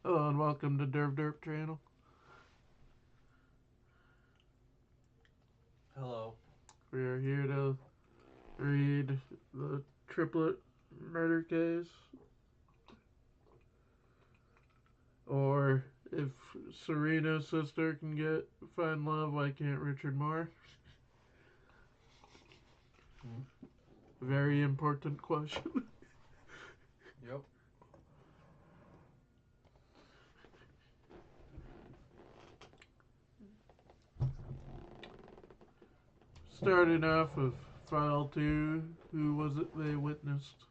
Hello and welcome to Derp Derp channel. Hello. We are here to read the triplet murder case. Or if Serena's sister can find love, why can't Richard Moore? Very important question. Yep. Starting off with file 2, who was it they witnessed?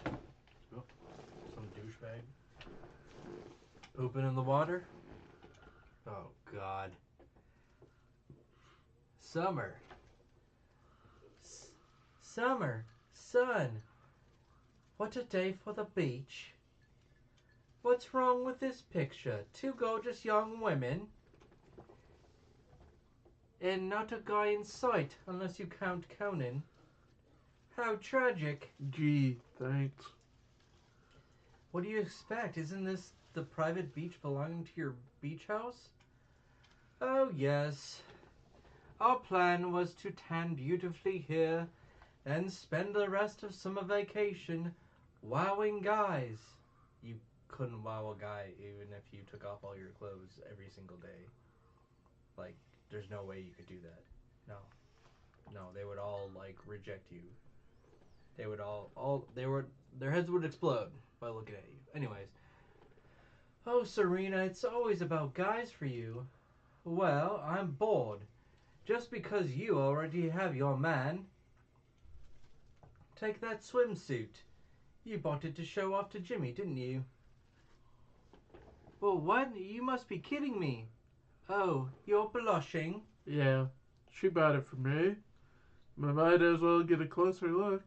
Oh, some douchebag. Pooping in the water? Oh, God. Summer. Summer. Sun. What a day for the beach. What's wrong with this picture? Two gorgeous young women. And not a guy in sight, unless you count Conan. How tragic. Gee, thanks. What do you expect? Isn't this the private beach belonging to your beach house? Oh, yes. Our plan was to tan beautifully here and spend the rest of summer vacation wowing guys. You couldn't wow a guy even if you took off all your clothes every single day. Like, there's no way you could do that. No. No, they would all, like, reject you. They would their heads would explode by looking at you. Anyways. Oh, Serena, it's always about guys for you. Well, I'm bored. Just because you already have your man. Take that swimsuit. You bought it to show off to Jimmy, didn't you? Well, what? You must be kidding me. Oh, you're blushing? Yeah, she bought it for me. I might as well get a closer look.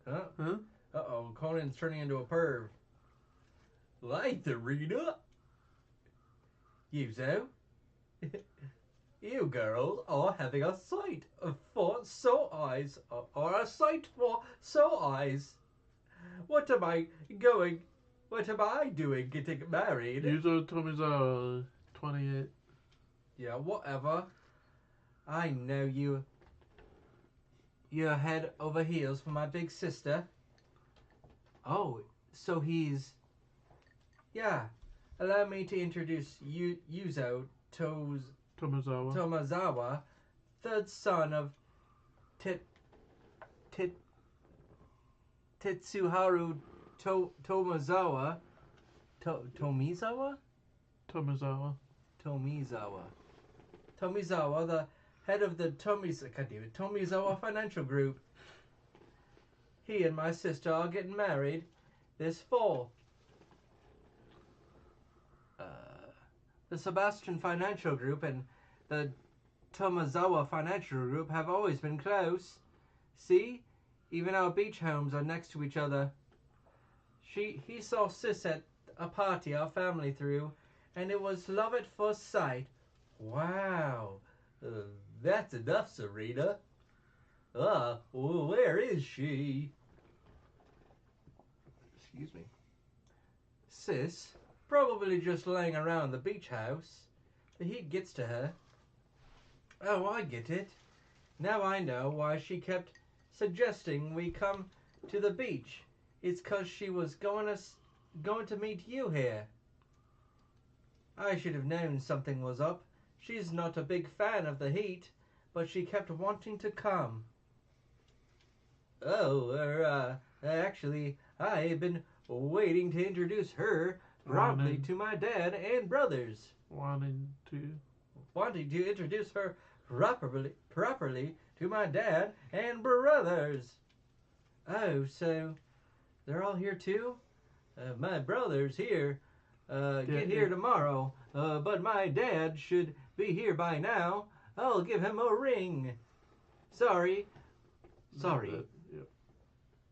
Huh? Huh? Uh-oh, Conan's turning into a perv. Like the reader? Yuzo? You girls are having a sight for sore eyes, or a sight for sore eyes. What am I doing getting married? Yuzo Tomizawa, 28. Yeah, whatever. I know you. You're head over heels for my big sister. Oh, so he's... Yeah. Allow me to introduce Yuzo Tomazawa, third son of Tit... Tit... Tetsuharu Tomizawa. Tomizawa? Tomizawa. Tomizawa, the head of the Tomizawa Financial Group. He and my sister are getting married this fall. The Sebastian Financial Group and the Tomizawa Financial Group have always been close. See? Even our beach homes are next to each other. He saw Sis at a party our family threw, and it was love at first sight. Wow. That's enough, Serena. Where is she? Excuse me. Sis, probably just laying around the beach house. The heat gets to her. Oh, I get it. Now I know why she kept suggesting we come to the beach. It's 'cause she was going to meet you here. I should have known something was up. She's not a big fan of the heat, but she kept wanting to come. Oh, actually, I've been waiting to introduce her properly to my dad and brothers. Wanting to Introduce her properly to my dad and brothers. Oh, so they're all here too? My brother's here. Get here tomorrow. But my dad should be here by now. I'll give him a ring. Sorry. Yep.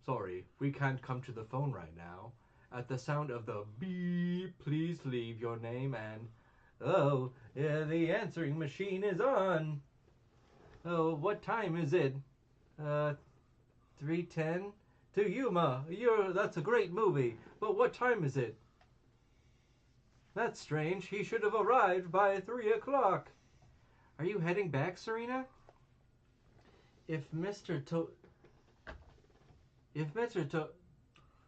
Sorry, we can't come to the phone right now. At the sound of the beep, please leave your name and... Oh, yeah, the answering machine is on. Oh, what time is it? 3:10? To Yuma, that's a great movie. But what time is it? That's strange. He should have arrived by 3 o'clock. Are you heading back, Serena? If Mr.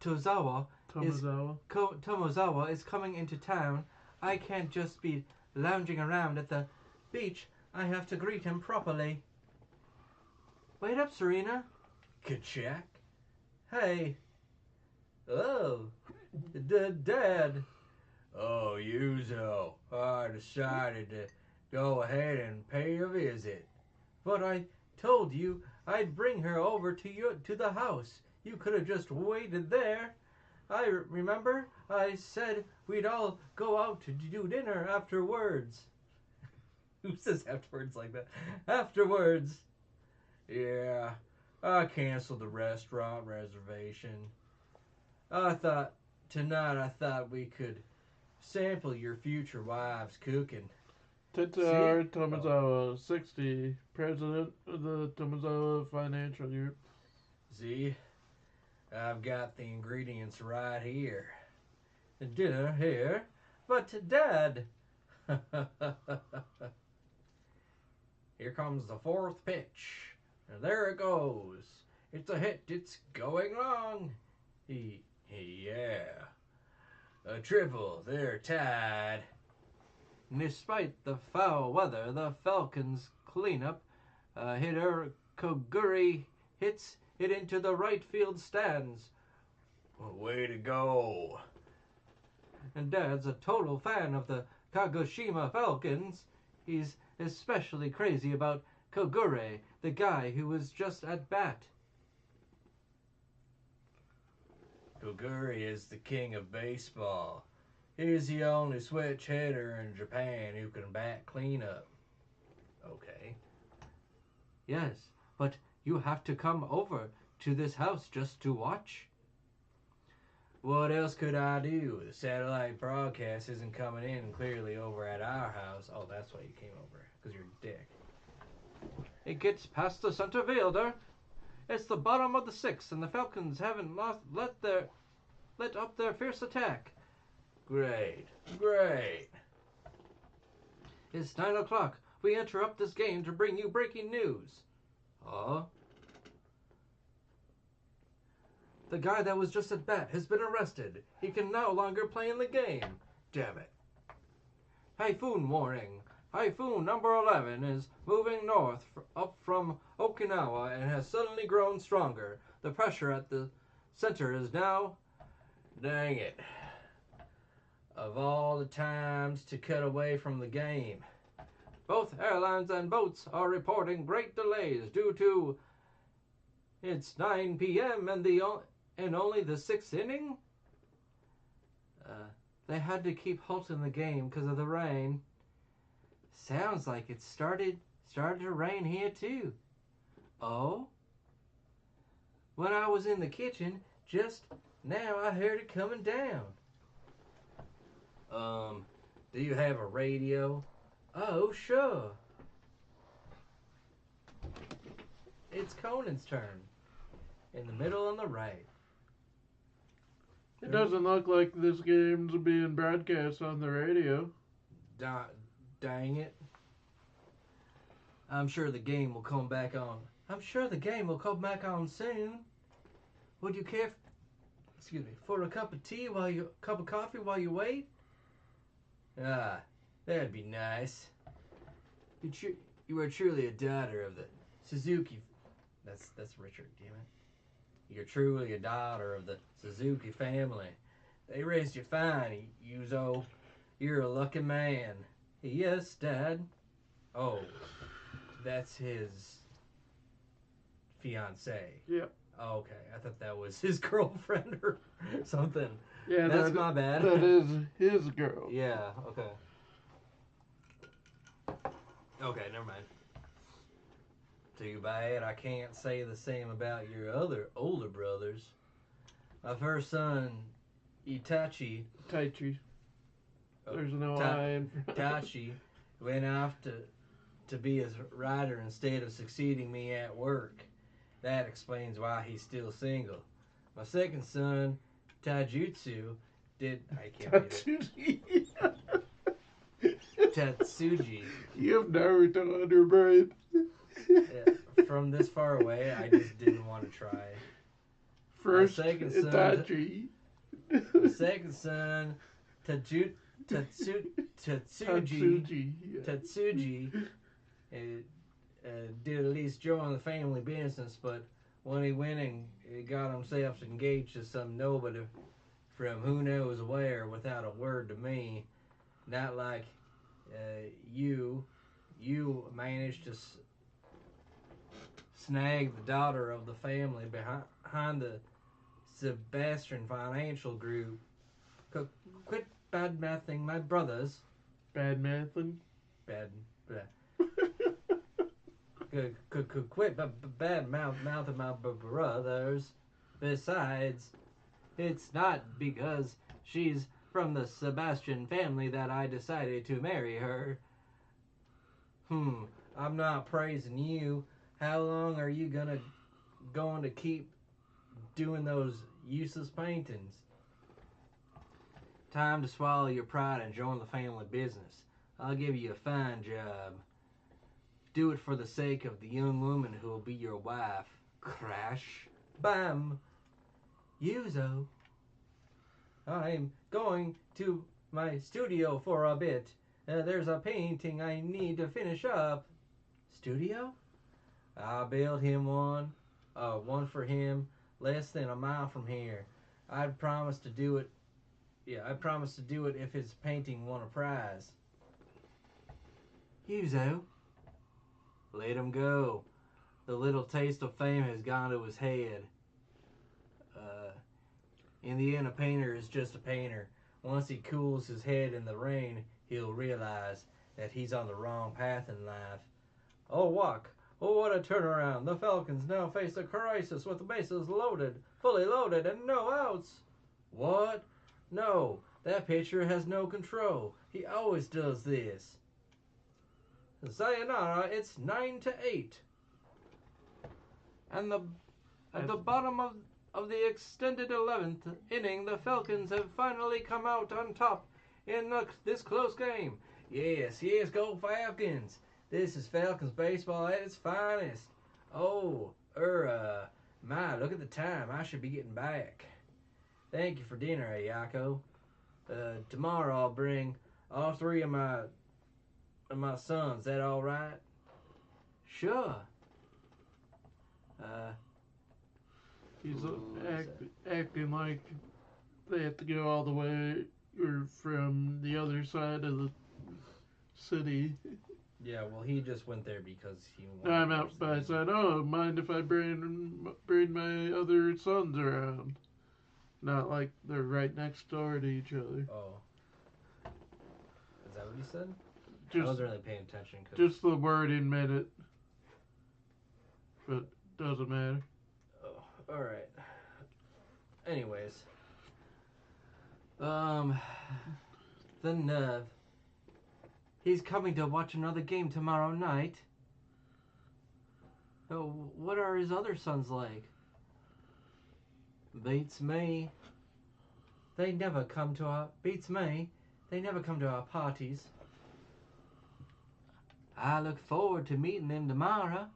Tozawa Tomozawa. Tomozawa is coming into town, I can't just be lounging around at the beach. I have to greet him properly. Wait up, Serena. Kachak. Hey. Oh. Dad. Oh, Yuzo. I decided to go ahead and pay a visit. But I told you I'd bring her over to the house. You could have just waited there. I remember I said we'd all go out to do dinner afterwards. Who says afterwards like that? Afterwards. Yeah, I canceled the restaurant reservation. Tonight I thought we could sample your future wife's cooking. Tetsuya Tomozawa, 60, president of the Tomozawa Financial Group. See, I've got the ingredients right here. The dinner here, but Dad. Here comes the fourth pitch. And there it goes. It's a hit. It's going long. Yeah. A triple. They're tied. Despite the foul weather, the Falcons' cleanup hitter Koguri hits it into the right field stands. Way to go. And Dad's a total fan of the Kagoshima Falcons. He's especially crazy about Kogure, the guy who was just at bat. Kogure is the king of baseball. He's the only switch hitter in Japan who can bat cleanup. Okay. Yes, but you have to come over to this house just to watch. What else could I do? The satellite broadcast isn't coming in clearly over at our house. Oh, that's why you came over, because you're a dick. It gets past the center fielder. It's the bottom of the sixth, and the Falcons haven't let up their fierce attack. Great. It's 9 o'clock. We interrupt this game to bring you breaking news. Huh? The guy that was just at bat has been arrested. He can no longer play in the game. Damn it. Typhoon warning. Typhoon number 11 is moving north up from Okinawa and has suddenly grown stronger. The pressure at the center is now... Dang it. Of all the times to cut away from the game. Both airlines and boats are reporting great delays due to... It's 9 p.m. and only the 6th inning? They had to keep halting the game because of the rain. Sounds like it started to rain here too. Oh? When I was in the kitchen, just now I heard it coming down. Do you have a radio? Oh, sure. It's Conan's turn. In the middle on the right. It doesn't look like this game's being broadcast on the radio. Dang it. I'm sure the game will come back on. Soon. Would you care for a cup of coffee while you wait? Ah, that'd be nice. You are truly a daughter of the Suzuki. That's Richard, damn it. You're truly a daughter of the Suzuki family. They raised you fine, Yuzo. You're a lucky man. Yes, Dad. Oh, that's his fiancée. Yep. Okay, I thought that was his girlfriend or something. Yeah, that's my bad. That is his girl. Yeah, okay. Okay, never mind. Too bad I can't say the same about your other older brothers. My first son, Itachi. Taichi. There's no I. Itachi went off to be a writer instead of succeeding me at work. That explains why he's still single. My second son, Taijutsu, did I can't read Tatsuji. it. Tatsuji. You have Naruto on your brain. From this far away, I just didn't want to try. First, second son- Itachi. My second son, Tatsuji. Tatsuji. Yeah. Tatsuji did at least join the family business, but when he went and got himself engaged to some nobody from who knows where without a word to me, not like you managed to snag the daughter of the family behind the Sebastian Financial Group. Quit bad mouthing my brothers. Bad mathin'. Bad. Quit bad mouthing my brothers. Besides, it's not because she's from the Sebastian family that I decided to marry her. I'm not praising you. How long are you going to keep doing those useless paintings? Time to swallow your pride and join the family business. I'll give you a fine job. Do it for the sake of the young woman who will be your wife. Crash. Bam. Yuzo. I'm going to my studio for a bit. There's a painting I need to finish up. Studio? I built him one for him, less than a mile from here. I'd promised to do it. Yeah, I promised to do it if his painting won a prize. Yuzo, let him go. The little taste of fame has gone to his head. In the end, a painter is just a painter. Once he cools his head in the rain, he'll realize that he's on the wrong path in life. Oh, walk. Oh, what a turnaround. The Falcons now face a crisis with the bases loaded, fully loaded, and no outs. What? No, that pitcher has no control. He always does this. Sayonara, it's 9-8. And at the bottom of the extended 11th inning, the Falcons have finally come out on top in this close game. Yes, go Falcons. This is Falcons baseball at its finest. Oh, my, look at the time. I should be getting back. Thank you for dinner, Ayako. Tomorrow I'll bring all three of my sons. Is that all right? Sure. He's acting like they have to go all the way or from the other side of the city. Yeah, well, he just went there because he wanted. I'm out by side. Oh, mind if I bring my other sons around? Not like they're right next door to each other. Oh. Is that what he said? I Just, wasn't really paying attention. just the wording made it. But doesn't matter. Oh, alright. Anyways. The nerve. He's coming to watch another game tomorrow night. Oh, what are his other sons like? Beats me. They never come to our... Beats me. They never come to our parties. I look forward to meeting them tomorrow.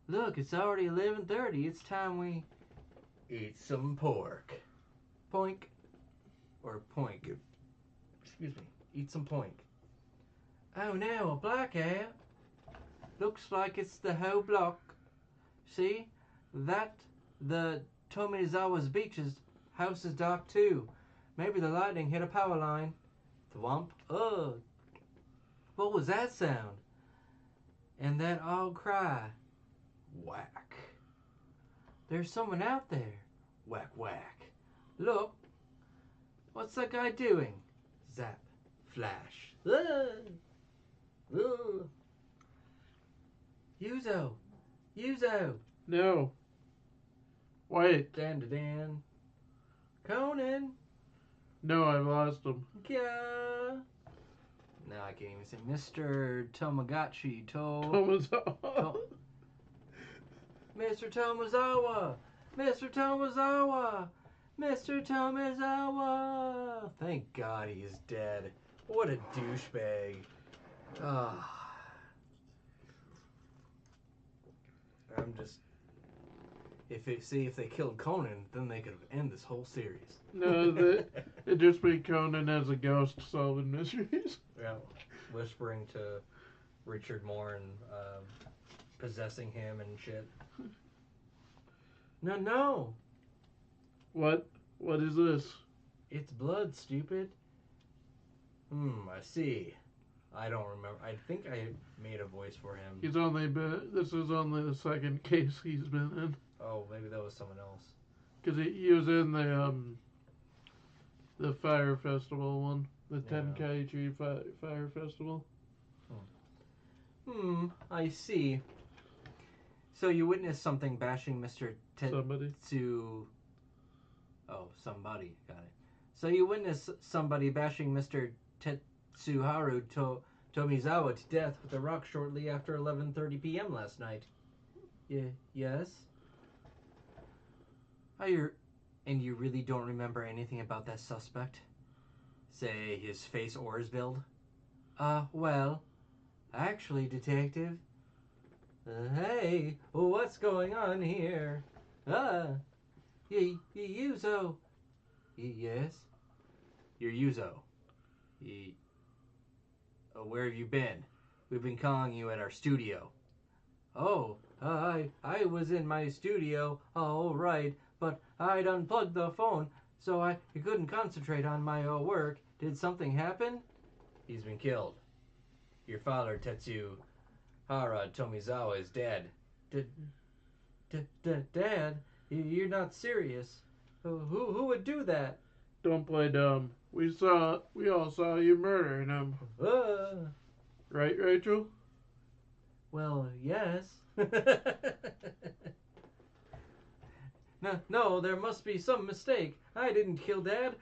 Look, it's already 11:30. It's time we eat some pork. Poink. Or poink. Excuse me. Eat some poink. Oh no, a blackout. Looks like it's the whole block. See? That, the Tomizawa's Beach's house is dark too. Maybe the lightning hit a power line. Thwomp. Ugh. What was that sound? And that odd cry. Whack. There's someone out there. Whack, whack. Look. What's that guy doing? Zap. Flash. Yuzo. No. Wait. Dan. Conan. No, I lost him. Yeah. Now I can't even say Mr. Tomagachi. Tomazawa. Mr. Tomazawa. Mr. Tomizawa! Mr. Tomizawa! Thank God he's dead. What a douchebag. I'm just... If they killed Conan, then they could have ended this whole series. No, it just be Conan as a ghost solving mysteries. Yeah, whispering to Richard Moore and possessing him and shit. No. What? What is this? It's blood, stupid. I see. I don't remember. I think I made a voice for him. This is only the second case he's been in. Oh, maybe that was someone else. Because he was in the Fire Festival one. The Tenkaichi Fire Festival. I see. So you witnessed something bashing Mr. Somebody. Oh, somebody. Got it. So you witnessed somebody bashing Mr. Tetsuharu Tomizawa to death with a rock shortly after 11:30 p.m. last night. Yes? And you really don't remember anything about that suspect? Say, his face or his build? Well, actually, Detective. Hey, what's going on here? Yuzo. Yes? You're Yuzo. Where have you been? We've been calling you at our studio. Oh, I was in my studio, all right, but I'd unplugged the phone, so I couldn't concentrate on my work. Did something happen? He's been killed. Your father, Tetsuhara Tomizawa, is dead. Dad? You're not serious. Who would do that? Don't play dumb. We all saw you murdering him. Right, Rachel? Well, yes. No, there must be some mistake. I didn't kill Dad.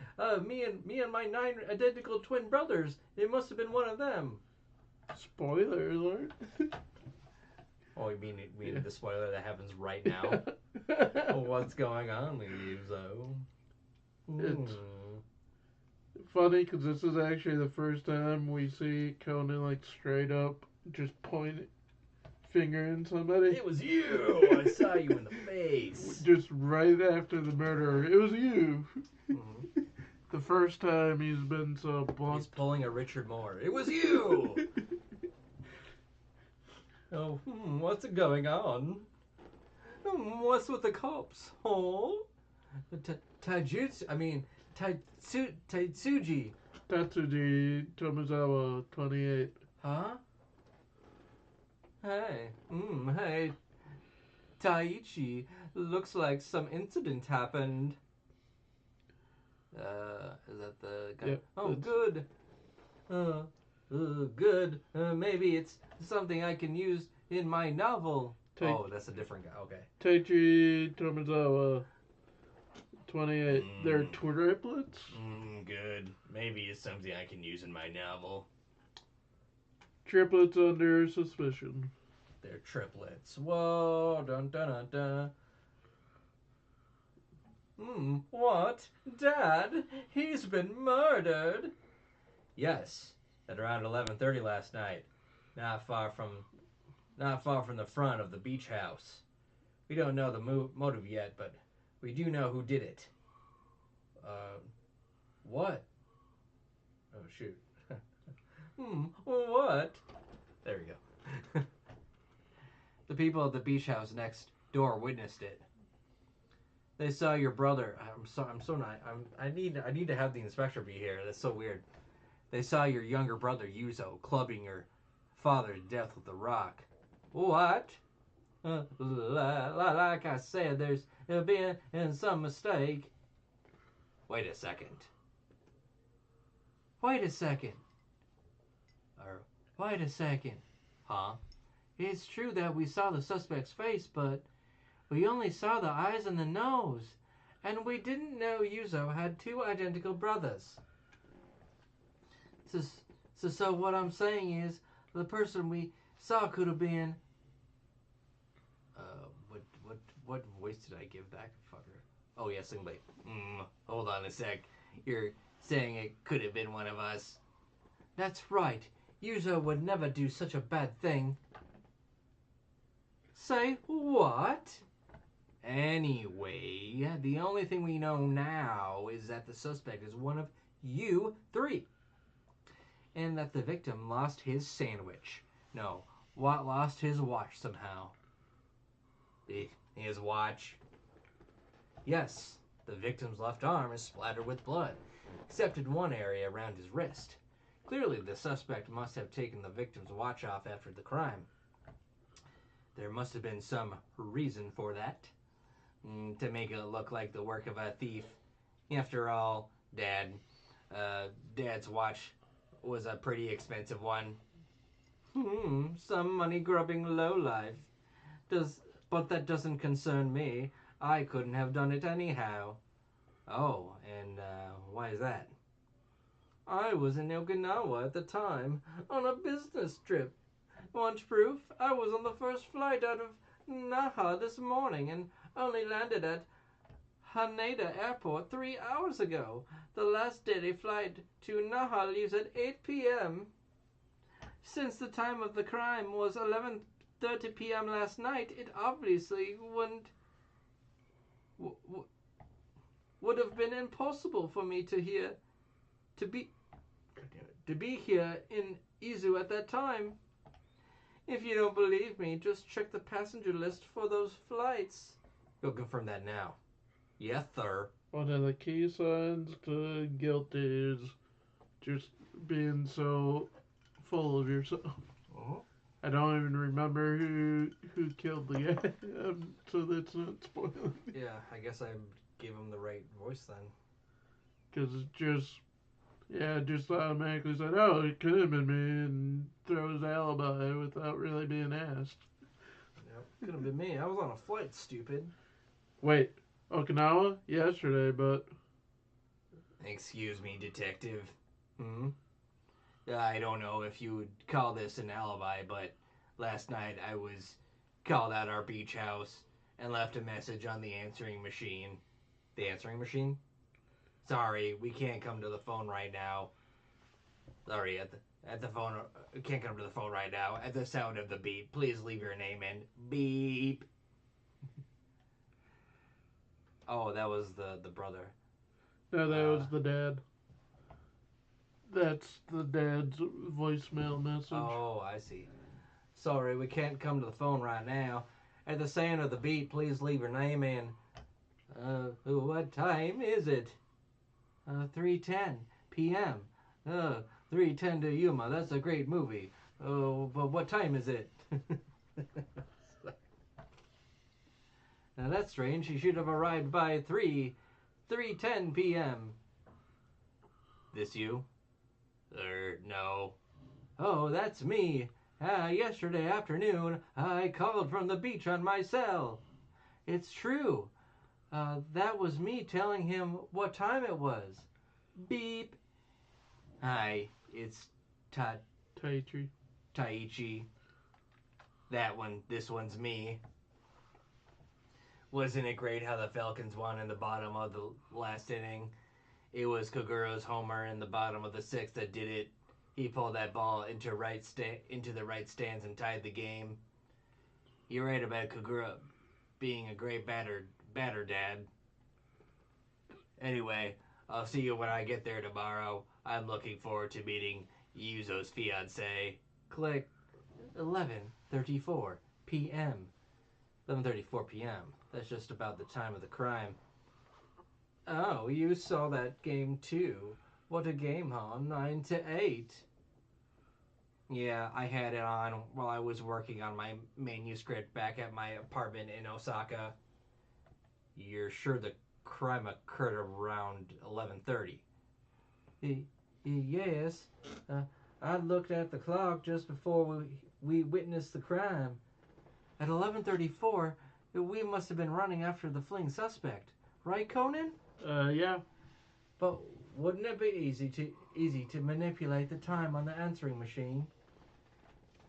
Me and my 9 identical twin brothers. It must have been one of them. Spoiler alert. Oh, you mean the spoiler that happens right now? What's going on with you, Zo? It's funny because this is actually the first time we see Conan like straight up just point fingering somebody. It was you! I saw you in the face. Just right after the murder. It was you. Mm-hmm. The first time he's been so blunt. He's pulling a Richard Moore. It was you! Oh, what's going on? What's with the cops? Oh? Tatsuji. Tatsuji Tomizawa, 28. Huh? Hey. Taichi, looks like some incident happened. Is that the guy? Yep, oh, good. Good. Maybe it's something I can use in my novel. That's a different guy. Okay. Taichi Tomizawa, 28. They're triplets? Good. Maybe it's something I can use in my novel. Triplets under suspicion. They're triplets. Whoa. Dun dun dun dun. What? Dad? He's been murdered? Yes. At around 11:30 last night. Not far from the front of the beach house. We don't know the motive yet, but we do know who did it. What? Oh, shoot. What? There we go. The people at the beach house next door witnessed it. They saw your brother. I need to have the inspector be here. That's so weird. They saw your younger brother Yuzo clubbing your father to death with a rock. What? Like I said, there's been some mistake. Wait a second. Huh? It's true that we saw the suspect's face, but we only saw the eyes and the nose. And we didn't know Yuzo had 2 identical brothers. So what I'm saying is, the person we saw could have been... What voice did I give that fucker? Oh, yeah, sing like, hold on a sec. You're saying it could have been one of us. That's right. Yuzo would never do such a bad thing. Say what? Anyway, the only thing we know now is that the suspect is one of you three. And that the victim lost his sandwich. No, lost his watch somehow. His watch? Yes, the victim's left arm is splattered with blood, except in one area around his wrist. Clearly, the suspect must have taken the victim's watch off after the crime. There must have been some reason for that. To make it look like the work of a thief. After all, Dad's watch was a pretty expensive one. Some money-grubbing lowlife. But that doesn't concern me. I couldn't have done it anyhow. Oh, and why is that? I was in Okinawa at the time, on a business trip. Want proof? I was on the first flight out of Naha this morning and only landed at Haneda Airport 3 hours ago. The last daily flight to Naha leaves at 8 p.m. Since the time of the crime was 11:30 p.m. last night, it obviously would have been impossible for me to be here in Izu at that time. If you don't believe me, just check the passenger list for those flights. You'll confirm that now. Yes, sir. One of the key signs to guilt is just being so full of yourself. Uh-huh. I don't even remember who killed the guy, so that's not spoiling. Yeah, I guess I gave him the right voice then. Because it's just automatically said, oh, it could have been me, and throws alibi without really being asked. Yep, could have been me. I was on a flight, stupid. Wait, Okinawa? Yesterday, but... Excuse me, detective. I don't know if you would call this an alibi, but last night I was called at our beach house and left a message on the answering machine. The answering machine? Sorry, we can't come to the phone right now. Sorry, at the phone, can't come to the phone right now. At the sound of the beep, please leave your name in. Beep. Oh, that was the brother. No, that was the dad. That's the dad's voicemail message. Oh, I see. Sorry, we can't come to the phone right now. At the sound of the beep, please leave your name in. What time is it? 3:10 p.m. 3:10 to Yuma. That's a great movie. Oh, but what time is it? Now that's strange. She should have arrived by 3:10 p.m. This you? No. Oh, that's me. Yesterday afternoon, I called from the beach on my cell. It's true. That was me telling him what time it was. Beep. Hi, it's Taichi. This one's me. Wasn't it great how the Falcons won in the bottom of the last inning? It was Kagura's homer in the bottom of the sixth that did it. He pulled that ball into the right stands and tied the game. You're right about Kagura being a great batter, Dad. Anyway, I'll see you when I get there tomorrow. I'm looking forward to meeting Yuzo's fiancée. Click. 11:34 p.m. 11:34 p.m. That's just about the time of the crime. Oh, you saw that game too. What a game, huh? 9-8. Yeah, I had it on while I was working on my manuscript back at my apartment in Osaka. You're sure the crime occurred around 11:30? Yes. I looked at the clock just before we witnessed the crime. At 11:34, we must have been running after the fleeing suspect. Right, Conan? Yeah. But wouldn't it be easy to manipulate the time on the answering machine?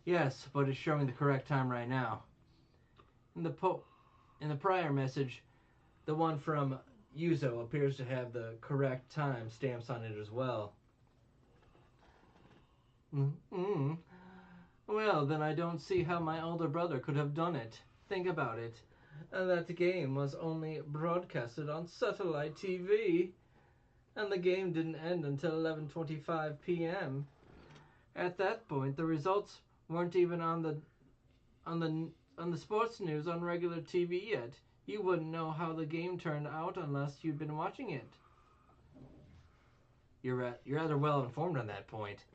Yes, but it's showing the correct time right now. And In the prior message, the one from Yuzo appears to have the correct time stamps on it as well. Mm-hmm. Well, then I don't see how my older brother could have done it. Think about it. That game was only broadcasted on satellite TV, and the game didn't end until 11:25 p.m. At that point, the results weren't even on the sports news on regular TV yet. You wouldn't know how the game turned out unless you'd been watching it. You're rather well informed on that point.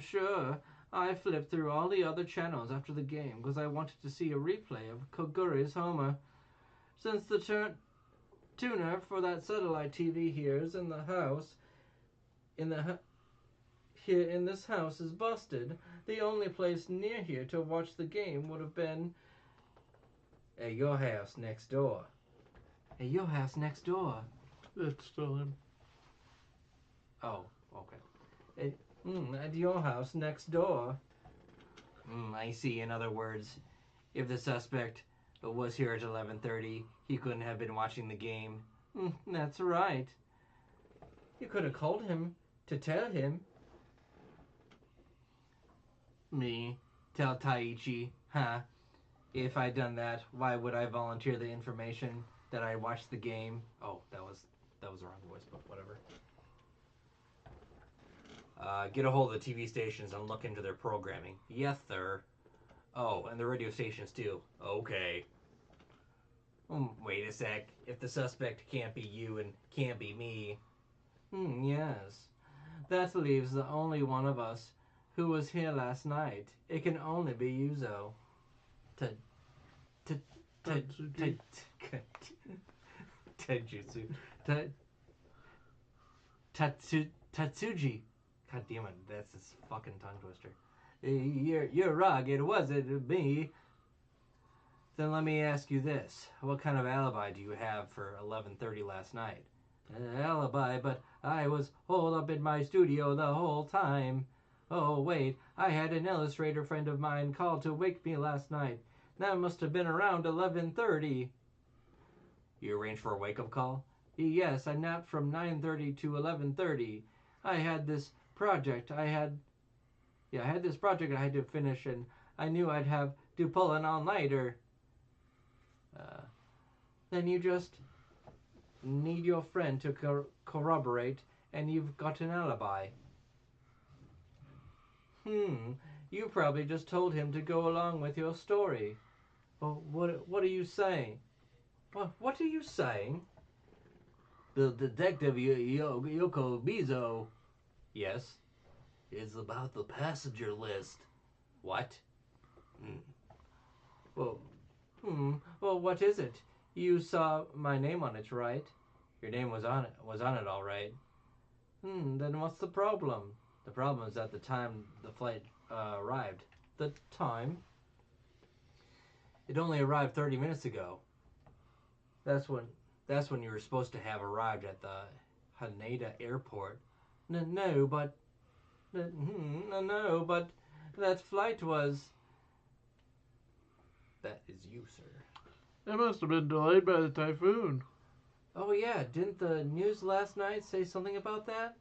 Sure. I flipped through all the other channels after the game because I wanted to see a replay of Koguri's homer. Since the tuner for that satellite TV here is in the house, here in this house is busted, the only place near here to watch the game would have been at your house next door. At your house next door. That's still him. Oh, okay. At your house next door. I see. In other words, if the suspect was here at 11:30, he couldn't have been watching the game. That's right. You could have called him to tell him. Me? Tell Taichi? Huh? If I'd done that, why would I volunteer the information that I watched the game? Oh, that was the wrong voice, but whatever. Get a hold of the TV stations and look into their programming. Yes, sir. Oh, and the radio stations too. Okay. Wait a sec. If the suspect can't be you and can't be me. Yes. That leaves the only one of us who was here last night. It can only be Yuzo. Tatsuji. God damn it, that's this fucking tongue twister. You're wrong, it wasn't me. Then let me ask you this. What kind of alibi do you have for 11:30 last night? Alibi, but I was holed up in my studio the whole time. Oh, wait, I had an illustrator friend of mine call to wake me last night. That must have been around 11:30. You arranged for a wake-up call? Yes, I napped from 9:30 to 11:30. I had this project I had to finish, and I knew I'd have to pull an all-nighter. Then you just need your friend to corroborate, and you've got an alibi. You probably just told him to go along with your story. Well, what are you saying? What are you saying? The detective Yoko Bizo. Yes. It's about the passenger list. What? Well, what is it? You saw my name on it, right? Your name was on it, all right. Then what's the problem? The problem is at the time the flight arrived. The time? It only arrived 30 minutes ago. That's when you were supposed to have arrived at the Haneda airport. No, but that flight was... That is you, sir. It must have been delayed by the typhoon. Oh yeah, didn't the news last night say something about that?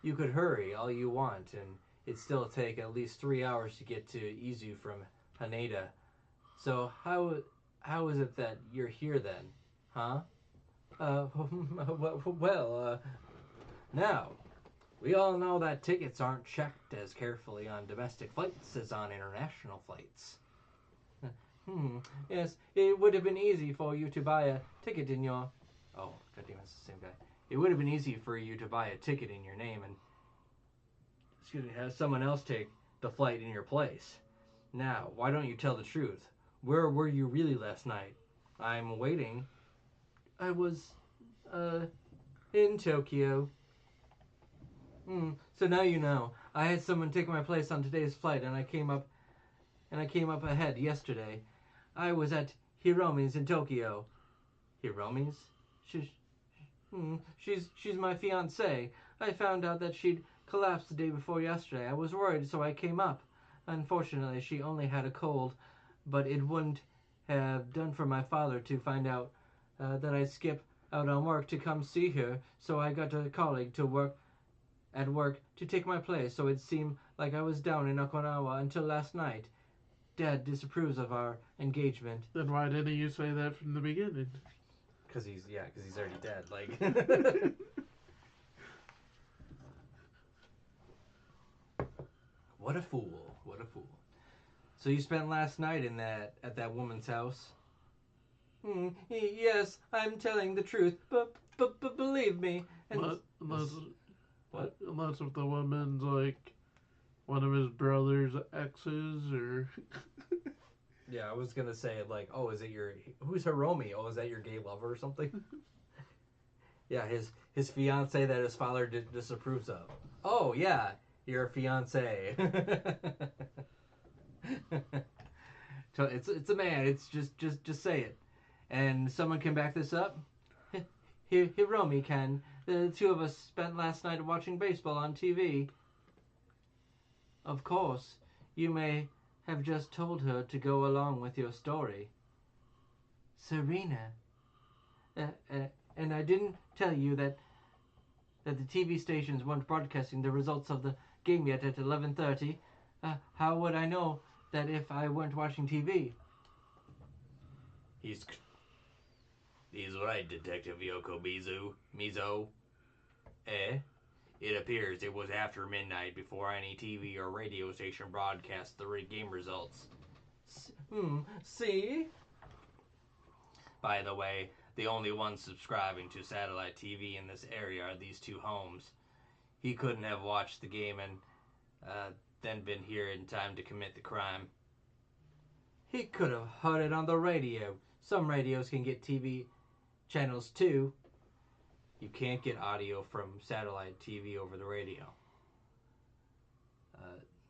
You could hurry all you want, and it'd still take at least 3 hours to get to Izu from Haneda. So how is it that you're here then? Huh? Now, we all know that tickets aren't checked as carefully on domestic flights as on international flights. Yes, it would have been easy for you to buy a ticket in your... Oh, goddamn, it's the same guy. It would have been easy for you to buy a ticket in your name and have someone else take the flight in your place. Now, why don't you tell the truth? Where were you really last night? I'm waiting. I was, in Tokyo. So now you know. I had someone take my place on today's flight, and I came up ahead yesterday. I was at Hiromi's in Tokyo. Hiromi's? She's my fiancée. I found out that she'd collapsed the day before yesterday. I was worried, so I came up. Unfortunately, she only had a cold, but it wouldn't have done for my father to find out that I skip out on work to come see her, so I got a colleague to work to take my place, so it seemed like I was down in Okinawa until last night. Dad disapproves of our engagement. Then why didn't you say that from the beginning? Because he's already dead. Like, what a fool! What a fool! So you spent last night at that woman's house? Yes, I'm telling the truth, but believe me. And Unless if the woman's like one of his brother's exes, or yeah, I was gonna say like, oh, who's Hiromi? Oh, is that your gay lover or something? Yeah, his fiance that his father disapproves of. Oh yeah, your fiance. So it's a man. It's just say it. And someone can back this up. Hiromi can. The two of us spent last night watching baseball on TV. Of course, you may have just told her to go along with your story. Serena. And I didn't tell you that the TV stations weren't broadcasting the results of the game yet at 11:30. How would I know that if I weren't watching TV? He's right, Detective Yoko Mizo. It appears it was after midnight before any TV or radio station broadcast the game results. See? By the way, the only ones subscribing to satellite TV in this area are these two homes. He couldn't have watched the game and then been here in time to commit the crime. He could have heard it on the radio. Some radios can get TV channels too. You can't get audio from satellite TV over the radio.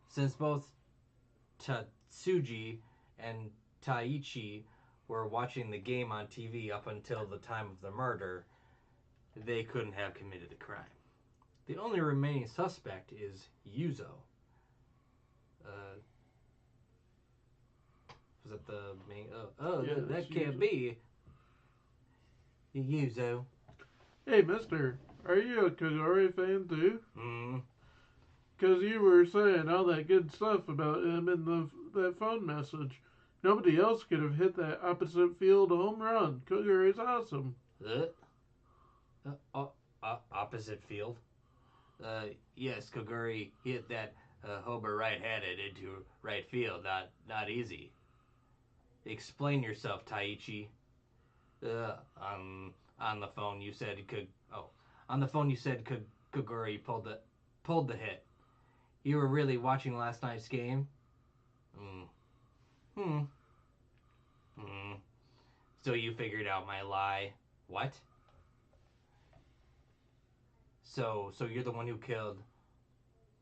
Since both Tatsuji and Taichi were watching the game on TV up until the time of the murder, they couldn't have committed the crime. The only remaining suspect is Yuzo. Was that the main? Yeah, that can't be Yuzo. Hey, mister, are you a Kagori fan too? Hmm. Because you were saying all that good stuff about him in that phone message. Nobody else could have hit that opposite field home run. Kagori's awesome. Opposite field? Yes, Kaguri hit that homer right-handed into right field. Not easy. Explain yourself, Taichi. On the phone you said Kaguri pulled the hit. You were really watching last night's game? So you figured out my lie. What? So you're the one who killed?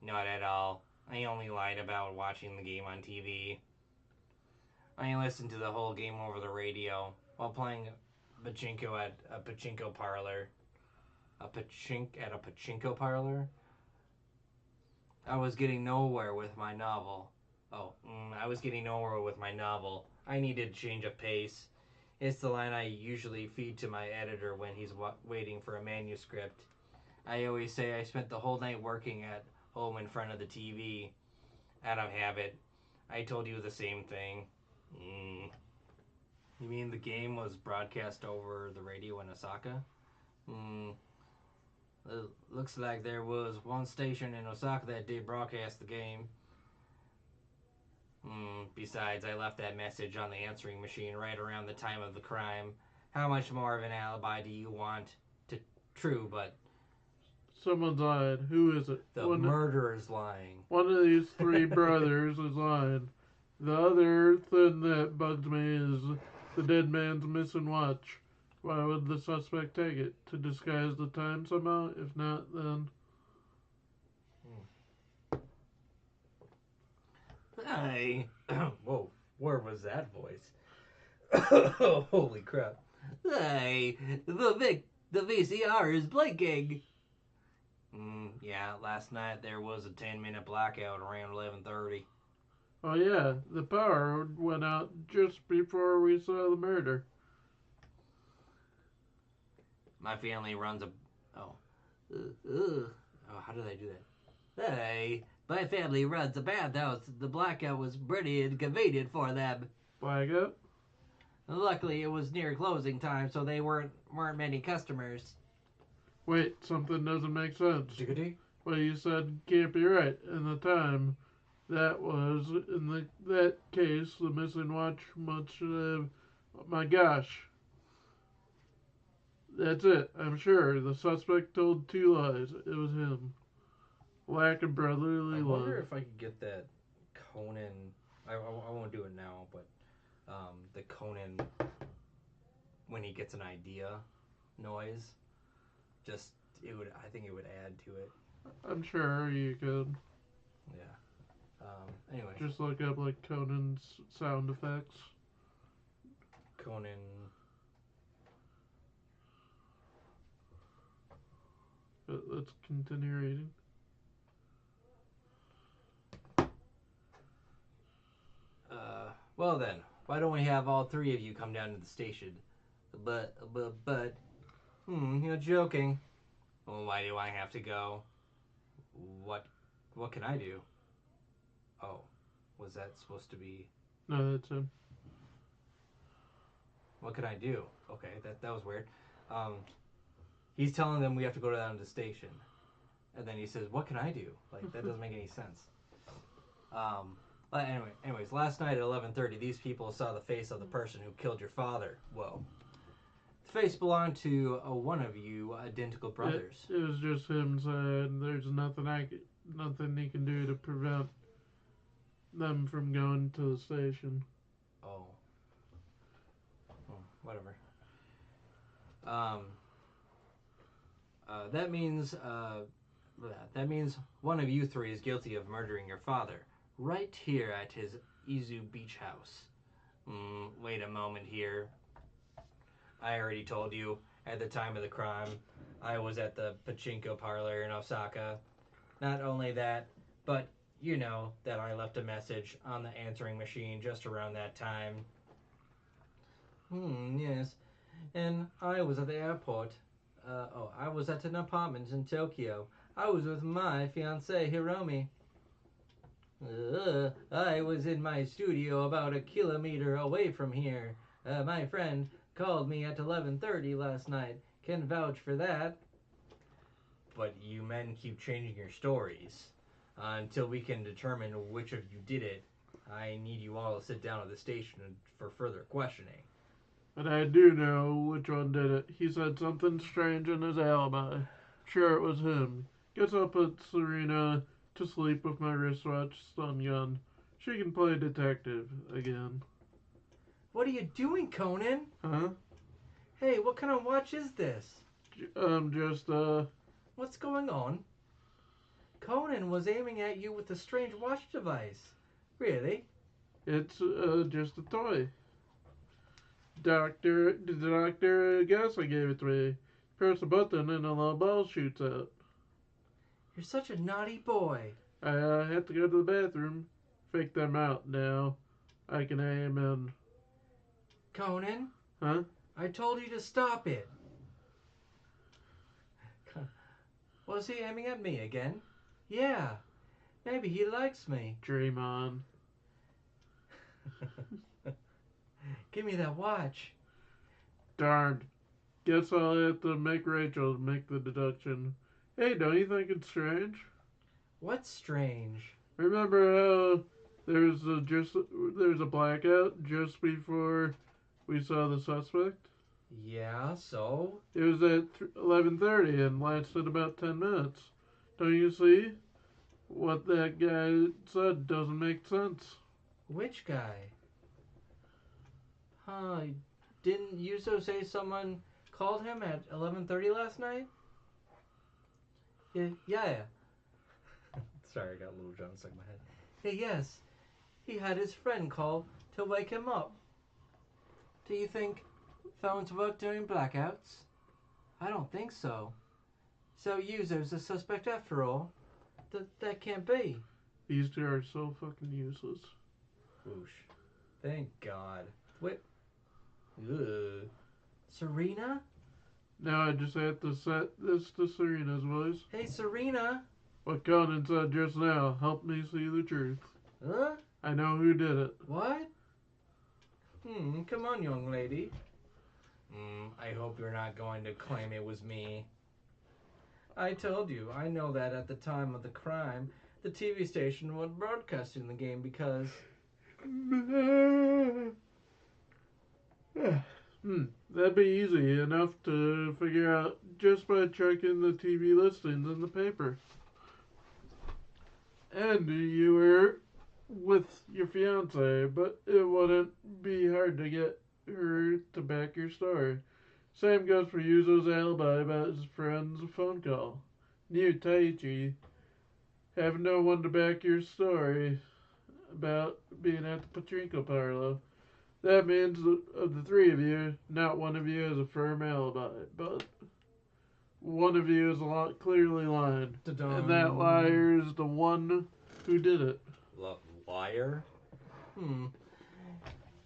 Not at all. I only lied about watching the game on TV. I listened to the whole game over the radio while playing pachinko at a pachinko parlor. At a pachinko parlor? I was getting nowhere with my novel. I needed to change of pace. It's the line I usually feed to my editor when he's waiting for a manuscript. I always say I spent the whole night working at home in front of the TV. Out of habit. I told you the same thing. You mean the game was broadcast over the radio in Osaka? Looks like there was one station in Osaka that did broadcast the game. Besides, I left that message on the answering machine right around the time of the crime. How much more of an alibi do you want? True, but... Someone's lying. Who is it? The murderer's lying. One of these three brothers is lying. The other thing that bugs me is the dead man's missing watch. Why would the suspect take it? To disguise the time somehow? If not, then... Hey. Whoa, where was that voice? Holy crap. Hey, the VCR is blinking. Yeah, last night there was a 10-minute blackout around 11:30. Oh yeah, the power went out just before we saw the murder. My family runs a. Oh. Oh, how did I do that? Hey, my family runs a bathhouse. The blackout was pretty inconvenient for them. Blackout? Luckily, it was near closing time, so they weren't many customers. Wait, something doesn't make sense. Jiggity? What you said can't be right. In the time, that was, in that case, the missing watch must have. My gosh. That's it, I'm sure. The suspect told two lies. It was him. Lack of brotherly I wonder love. if I could get that Conan. I won't do it now, but the Conan when he gets an idea noise. Just it would. I think it would add to it. I'm sure you could. Yeah. Anyway, Just look up like Conan's sound effects. Conan. Let's continue reading. Well then, why don't we have all three of you come down to the station? But, you're joking. Well, why do I have to go? What can I do? Oh, was that supposed to be? No, that's him. What can I do? Okay, that was weird. He's telling them we have to go down to the station, and then he says, "What can I do?" Like that doesn't make any sense. Anyways, last night at 11:30, these people saw the face of the person who killed your father. Whoa. The face belonged to one of you identical brothers. It was just him saying there's nothing he can do to prevent them from going to the station. Oh. Whatever. That means one of you three is guilty of murdering your father right here at his Izu beach house. Wait a moment here. I already told you at the time of the crime, I was at the pachinko parlor in Osaka. Not only that, but you know that I left a message on the answering machine just around that time. Yes. And I was at the airport. I was at an apartment in Tokyo. I was with my fiancée, Hiromi. I was in my studio about a kilometer away from here. My friend called me at 11:30 last night. Can vouch for that. But you men keep changing your stories. Until we can determine which of you did it, I need you all to sit down at the station for further questioning. But I do know which one did it. He said something strange in his alibi. Sure, it was him. Guess I'll put Serena to sleep with my wristwatch stun gun. She can play detective again. What are you doing, Conan? Huh? Hey, what kind of watch is this? Just, What's going on? Conan was aiming at you with a strange watch device. Really? it's, just a toy. The doctor, I guess I gave it to me. Press a button and a little ball shoots out. You're such a naughty boy. I have to go to the bathroom. Fake them out now. I can aim and... Conan? Huh? I told you to stop it. Was he aiming at me again? Yeah. Maybe he likes me. Dream on. Give me that watch. Darned. Guess I'll have to make Rachel make the deduction. Hey, don't you think it's strange? What's strange? Remember how there's a blackout just before we saw the suspect? Yeah, so? It was at 11:30 and lasted about 10 minutes. Don't you see? What that guy said doesn't make sense. Which guy? Huh, didn't Yuso say someone called him at 11:30 last night? Yeah. Sorry, I got a little John stuck in my head. Hey, yes. He had his friend call to wake him up. Do you think phones work during blackouts? I don't think so. So Yuzo's a suspect after all? That can't be. These two are so fucking useless. Whoosh. Thank God. Wait. Ugh. Serena? Now I just have to set this to Serena's voice. Hey, Serena. What Conan said just now helped me see the truth. Huh? I know who did it. What? Come on, young lady. I hope you're not going to claim it was me. I told you, I know that at the time of the crime, the TV station wasn't broadcasting the game because... That'd be easy enough to figure out just by checking the TV listings in the paper. And you were with your fiance, but it wouldn't be hard to get her to back your story. Same goes for Yuzo's alibi about his friend's phone call. You, Taichi, have no one to back your story about being at the pachinko parlor. That means of the three of you, not one of you has a firm alibi, but one of you is a lot clearly lying. Da-dum. And that liar is the one who did it. Liar?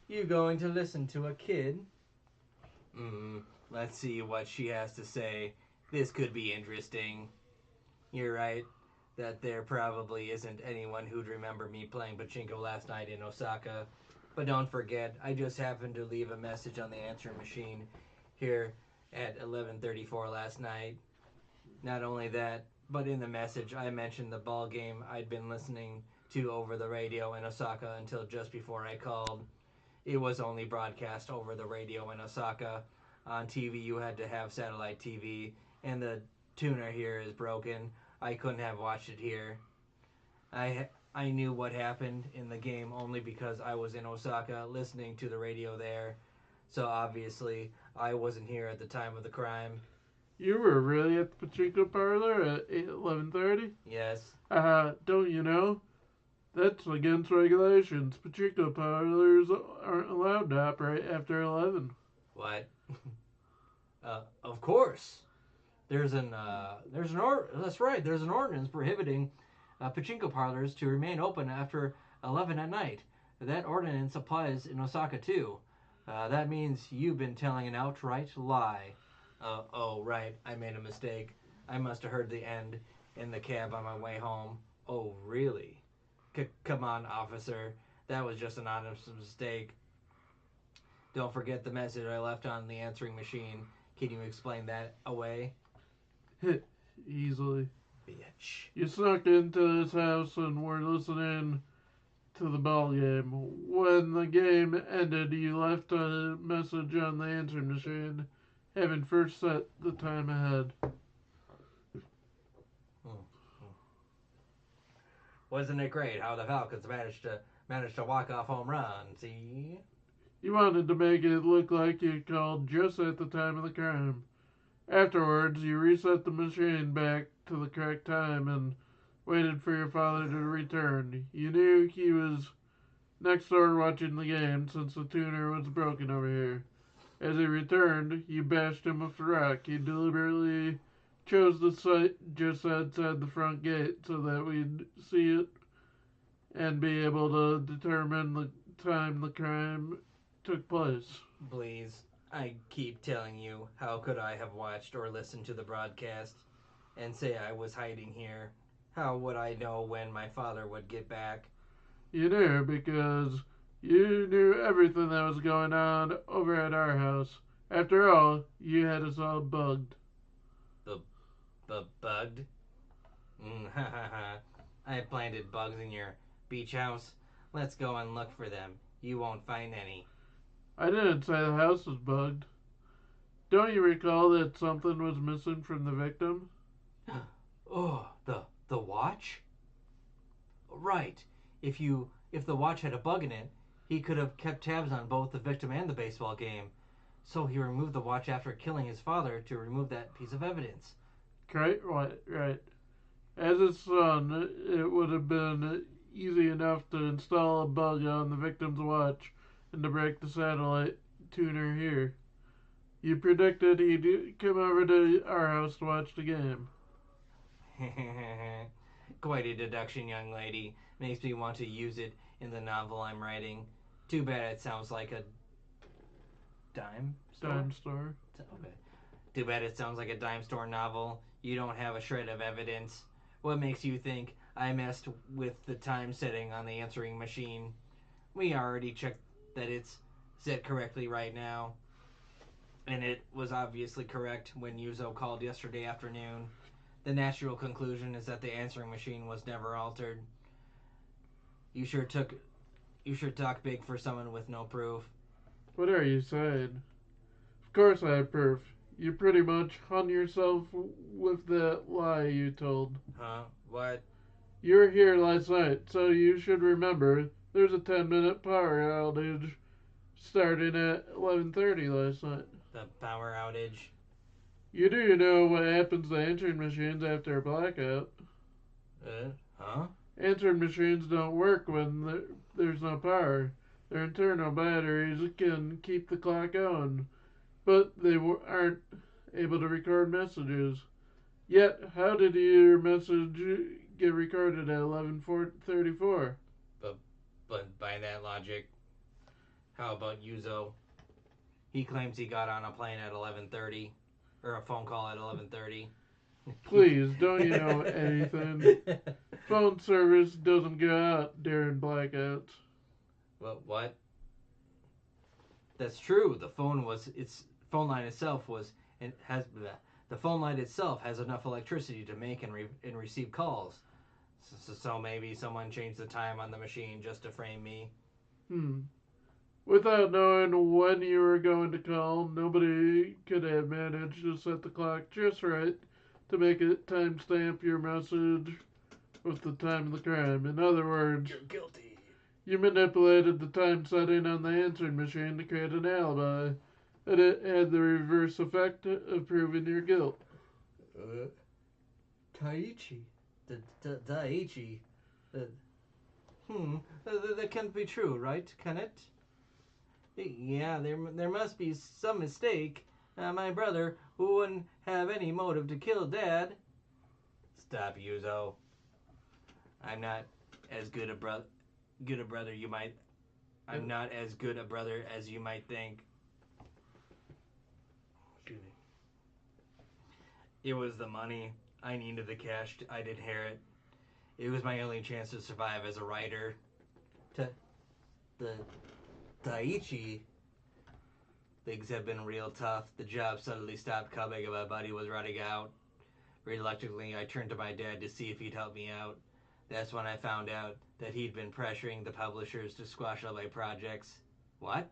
You going to listen to a kid? Let's see what she has to say. This could be interesting. You're right that there probably isn't anyone who'd remember me playing pachinko last night in Osaka. But don't forget, I just happened to leave a message on the answering machine here at 11:34 last night. Not only that, but in the message I mentioned the ball game I'd been listening to over the radio in Osaka until just before I called. It was only broadcast over the radio in Osaka. On TV you had to have satellite TV, and the tuner here is broken. I couldn't have watched it here. I knew what happened in the game only because I was in Osaka listening to the radio there. So obviously I wasn't here at the time of the crime. You were really at the pachinko parlor at 11:30? Yes. Don't you know? That's against regulations. Pachinko parlors aren't allowed to operate after 11. What? Of course. There's an ordinance prohibiting pachinko parlors to remain open after 11 at night. That ordinance applies in Osaka too. That means you've been telling an outright lie. Oh, right, I made a mistake. I must have heard the end in the cab on my way home. Oh, really? Come on, officer. That was just an honest mistake. Don't forget the message I left on the answering machine. Can you explain that away? Easily. Bitch. You snuck into this house and were listening to the ball game. When the game ended, you left a message on the answering machine, having first set the time ahead. Wasn't it great how the Falcons managed to walk off home run? See? You wanted to make it look like you called just at the time of the crime. Afterwards, you reset the machine back to the correct time and waited for your father to return. You knew he was next door watching the game since the tuner was broken over here. As he returned, you bashed him with a rock. You deliberately chose the site just outside the front gate so that we'd see it and be able to determine the time the crime took place. Please, I keep telling you, how could I have watched or listened to the broadcast and say I was hiding here? How would I know when my father would get back? You knew because you knew everything that was going on over at our house. After all, you had us all bugged. Bugged? I planted bugs in your beach house. Let's go and look for them. You won't find any. I didn't say the house was bugged. Don't you recall that something was missing from the victim? Oh, the watch? Right. If the watch had a bug in it, he could have kept tabs on both the victim and the baseball game. So he removed the watch after killing his father to remove that piece of evidence. Right. As his son, it would have been easy enough to install a bug on the victim's watch and to break the satellite tuner here. You predicted he'd come over to our house to watch the game. Quite a deduction, young lady. Makes me want to use it in the novel I'm writing. Too bad it sounds like a dime store. Dime store. Okay. Too bad it sounds like a dime store novel. You don't have a shred of evidence. What makes you think I messed with the time setting on the answering machine? We already checked that it's set correctly right now. And it was obviously correct when Yuzo called yesterday afternoon. The natural conclusion is that the answering machine was never altered. You sure talk big for someone with no proof. What are you saying? Of course I have proof. You pretty much hung yourself with that lie you told. Huh? What? You were here last night, so you should remember there's a 10-minute power outage starting at 11:30 last night. The power outage? You do know what happens to answering machines after a blackout. Huh? Answering machines don't work when there's no power. Their internal batteries can keep the clock on, but they aren't able to record messages. Yet, how did your message get recorded at 11:34? But by that logic, how about Yuzo? He claims he got on a plane at 11:30, or a phone call at 11:30. Please, don't you know anything? Phone service doesn't go out during blackouts. What? That's true. The phone line itself has enough electricity to make and receive calls. So maybe someone changed the time on the machine just to frame me. Without knowing when you were going to call, nobody could have managed to set the clock just right to make it timestamp your message with the time of the crime. In other words, you're guilty. You manipulated the time setting on the answering machine to create an alibi, and it had the reverse effect of proving your guilt. Daiichi. Daiichi. That can't be true, right? Can it? Yeah, there must be some mistake. My brother, who wouldn't have any motive to kill Dad. Stop, Yuzo. I'm not as good a brother you might. I'm not as good a brother as you might think. Excuse me. It was the money. I needed the cash I'd inherit. It was my only chance to survive as a writer. The Daiichi. Things have been real tough. The job suddenly stopped coming and my money was running out. Reluctantly, I turned to my dad to see if he'd help me out. That's when I found out that he'd been pressuring the publishers to squash all my projects. What?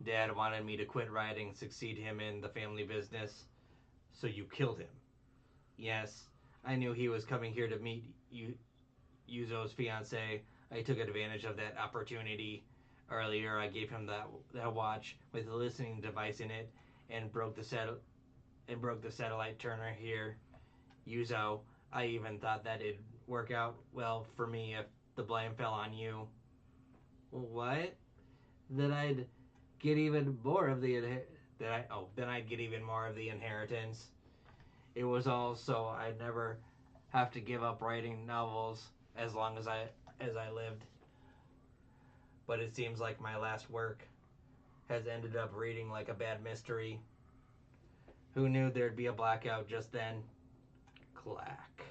Dad wanted me to quit writing, succeed him in the family business. So you killed him? Yes. I knew he was coming here to meet Yuzo's fiancée. I took advantage of that opportunity. Earlier, I gave him that watch with a listening device in it and broke the satellite turner here. Yuzo, I even thought that it'd work out well for me if the blame fell on you. What? That I'd get even more of the then I'd get even more of the inheritance. It was all so I'd never have to give up writing novels as long as I lived. But it seems like my last work has ended up reading like a bad mystery. Who knew there'd be a blackout just then? Clack.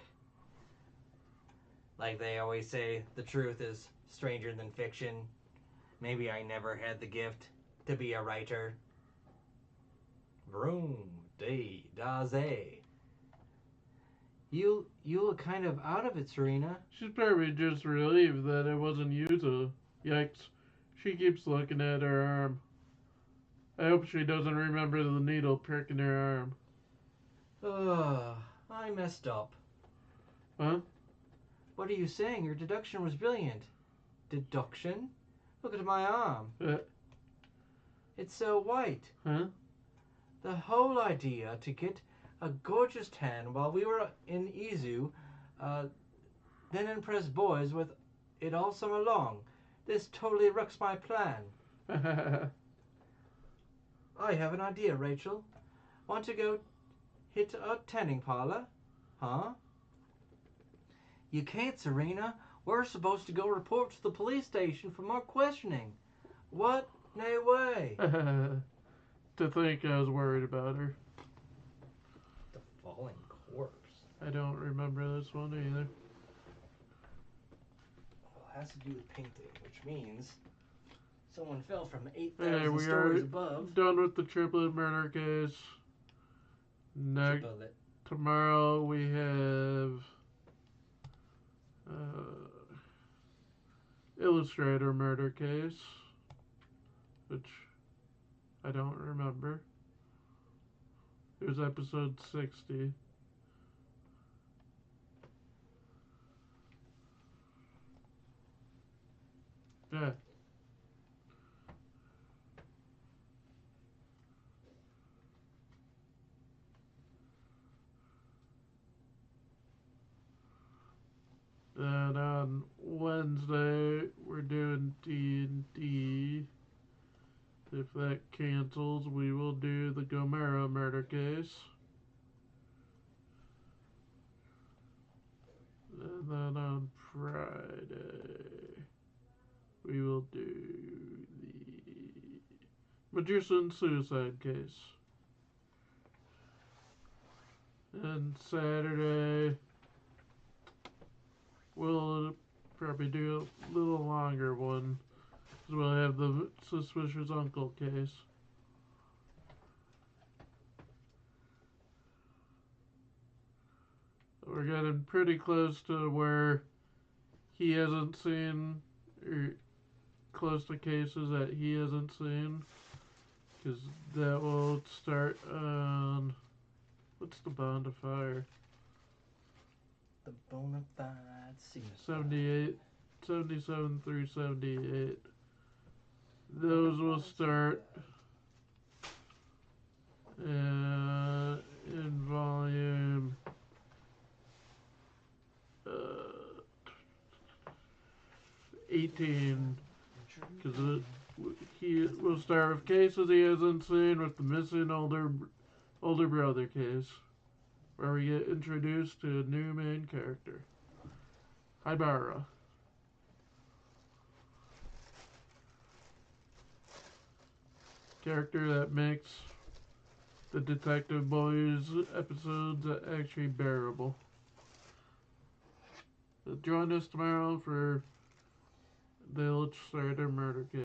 Like they always say, the truth is stranger than fiction. Maybe I never had the gift to be a writer. Vroom, day, daze. You look kind of out of it, Serena. She's probably just relieved that it wasn't Yuzo. Yikes. She keeps looking at her arm. I hope she doesn't remember the needle pricking her arm. Ugh, I messed up. Huh? What are you saying? Your deduction was brilliant. Deduction? Look at my arm. It's so white. Huh? The whole idea to get a gorgeous tan while we were in Izu, then impress boys with it all summer long. This totally wrecks my plan. I have an idea, Rachel. Want to go hit a tanning parlor? Huh? You can't, Serena. We're supposed to go report to the police station for more questioning. What? Nay way. To think I was worried about her. The falling corpse. I don't remember this one either. Well, it has to do with painting, which means someone fell from Hey, 8,000 we stories are above. done with the triplet murder case. Next, Triplet. tomorrow we have Illustrator murder case, which I don't remember. It was episode 60. Yeah. Then on Wednesday we're doing D&D. If that cancels, we will do the Gomera murder case. And then on Friday we will do the Magician suicide case. And Saturday we'll probably do a little longer one, because we'll have the suspicious uncle case. We're getting pretty close to where he hasn't seen, or close to cases that he hasn't seen, because that will start on, what's the bond of fire? The bona fide signature. 78, 77 through 78. Those will start in volume 18, because he will start with cases he hasn't seen, with the missing older brother case, where we get introduced to a new main character, Hibara. Character that makes the Detective Boys episodes actually bearable. So join us tomorrow for the Illustrator murder case.